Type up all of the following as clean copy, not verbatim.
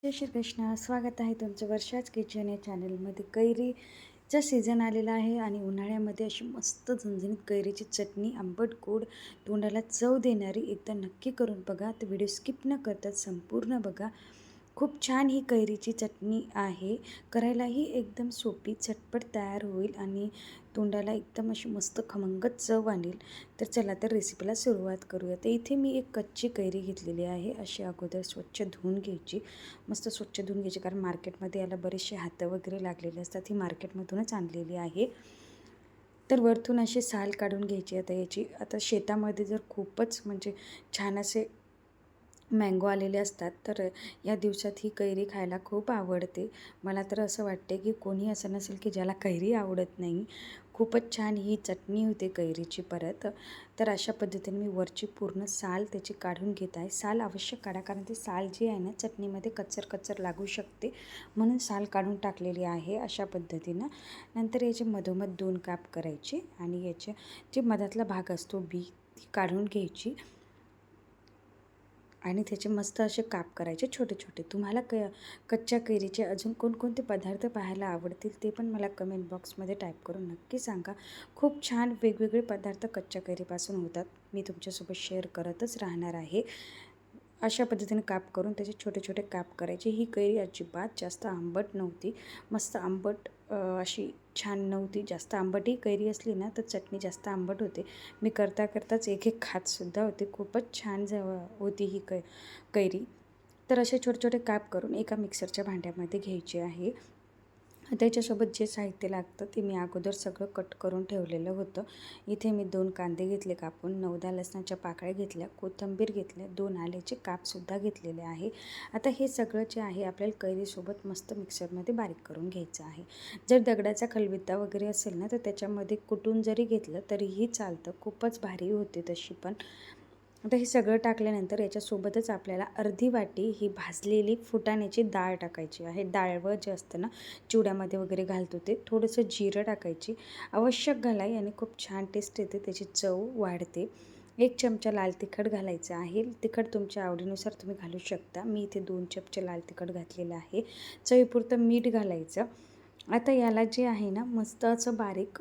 जय श्री कृष्ण. स्वागत आहे तुमचं वर्षाच किचन या चॅनलमध्ये. कैरीचा सीझन आलेला आहे आणि उन्हाळ्यामध्ये अशी मस्त झणझणीत कैरीची चटणी, आंबट गोड, तोंडाला चव देणारी एकदा नक्की करून बघा. तर व्हिडिओ स्किप न करता संपूर्ण बघा. खूप छान ही कैरीची चटणी आहे. करायलाही एकदम सोपी, झटपट तयार होईल आणि तोंडाला एकदम अशी मस्त खमंग चव आणेल. तर चला तर रेसिपीला सुरुवात करूया. तर इथे मी एक कच्ची कैरी घेतलेली आहे. अशी अगोदर स्वच्छ धुवून घ्यायची. मस्त स्वच्छ धुवून घ्यायची, कारण मार्केटमध्ये याला बरेचसे हातं वगैरे लागलेले असतात. ही मार्केटमधूनच आणलेली आहे. तर वरतून अशी साल काढून घ्यायची. आता शेतामध्ये जर खूपच म्हणजे छान असे मँगो आलेले असतात, तर या दिवसात ही कैरी खायला खूप आवडते. मला तर असं वाटते की कोणी असं नसेल की ज्याला कैरी आवडत नाही. खूपच छान ही चटणी होते कैरीची. परत तर अशा पद्धतीने मी वरची पूर्ण साल त्याची काढून घेत आहे. साल अवश्य काढा, कारण ती साल जी आहे ना चटणीमध्ये कच्चर लागू शकते, म्हणून साल काढून टाकलेली आहे अशा पद्धतीनं. नंतर याचे मधोमध 2 काप करायचे आणि याचे जे मधातला भाग असतो बी ती काढून घ्यायची आणि त्याचे मस्त असे काप करायचे छोटे छोटे. तुम्हाला कच्च्या कैरीचे अजून कोणकोणते पदार्थ पाहायला आवडतील ते पण मला कमेंट बॉक्समध्ये टाईप करून नक्की सांगा. खूप छान वेगवेगळे पदार्थ कच्च्या कैरीपासून होतात. मी तुमच्यासोबत शेअर करतच राहणार आहे. अशा पद्धतीने काप करून त्याचे छोटे छोटे काप करायचे. ही कैरी अजिबात जास्त आंबट नव्हती. मस्त आंबट अशी छान नव्हती. जास्त आंबटही कैरी असली ना तर चटणी जास्त आंबट होते. मी करताच एक एक खातसुद्धा होते. खूपच छान होती ही कैरी. तर असे छोटे छोटे काप करून एका मिक्सरच्या भांड्यामध्ये घ्यायचे आहे. त्याच्यासोबत जे साहित्य लागतं ते मी अगोदर सगळं कट करून ठेवलेलं होतं. इथे मी 2 कांदे घेतले कापून, 9-10 लसणाच्या पाकळ्या घेतल्या, कोथिंबीर घेतल्या, 2 आल्याचे कापसुद्धा घेतलेले आहे. आता हे सगळं जे आहे आपल्याला कैरीसोबत मस्त मिक्सरमध्ये बारीक करून घ्यायचं आहे. जर दगडाचा खलबत्ता वगैरे असेल ना तर त्याच्यामध्ये कुटून जरी घेतलं तरीही चालतं. खूपच भारी होते तशी पण. आता हे सगळं टाकल्यानंतर याच्यासोबतच आपल्याला अर्धी वाटी ही भाजलेली फुटाण्याची डाळ टाकायची आहे. डाळवं जे असतं ना चिवड्यामध्ये वगैरे घालतो ते, थोडंसं जिरं टाकायची. आवश्यक घाला, याने खूप छान टेस्ट येते, त्याची चव वाढते. 1 चमचा लाल तिखट घालायचं आहे. तिखट तुमच्या आवडीनुसार तुम्ही घालू शकता. मी इथे 2 चमचे लाल तिखट घातलेलं आहे. चवीपुरतं मीठ घालायचं. आता याला जे आहे ना मस्त असं बारीक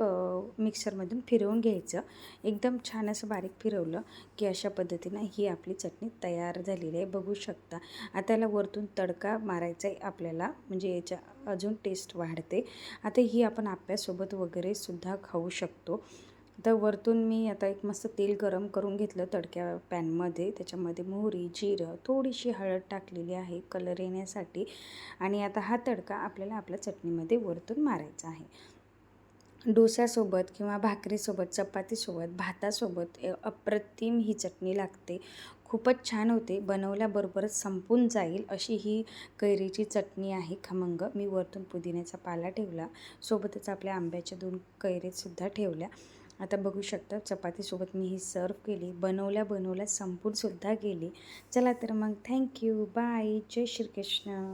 मिक्सरमधून फिरवून घ्यायचं. एकदम छान असं बारीक फिरवलं की अशा पद्धतीनं ही आपली चटणी तयार झालेली आहे, बघू शकता. आता याला वरतून तडका मारायचा आहे आपल्याला, म्हणजे याच्या अजून टेस्ट वाढते. आता ही आपण आप्यासोबत वगैरे सुद्धा खाऊ शकतो. तर वरतून मी आता एक मस्त तेल गरम करून घेतलं तडक्या पॅनमध्ये. त्याच्यामध्ये मोहरी, जिरं, थोडीशी हळद टाकलेली आहे कलर येण्यासाठी. आणि आता हा तडका आपल्याला आपल्या चटणीमध्ये वरतून मारायचा आहे. डोस्यासोबत किंवा भाकरीसोबत, चपातीसोबत, भातासोबत अप्रतिम ही चटणी लागते. खूपच छान होते. बनवल्याबरोबरच संपून जाईल अशी ही कैरीची चटणी आहे खमंग. मी वरतून पुदिन्याचा पाला ठेवला. सोबतच आपल्या आंब्याच्या 2 कैरीसुद्धा ठेवल्या. आता बघू शकता चपातीसोबत मी ही सर्व्ह केली. बनवल्या संपूनसुद्धा गेली. चला तर मग थँक्यू. बाय. जय श्री कृष्ण.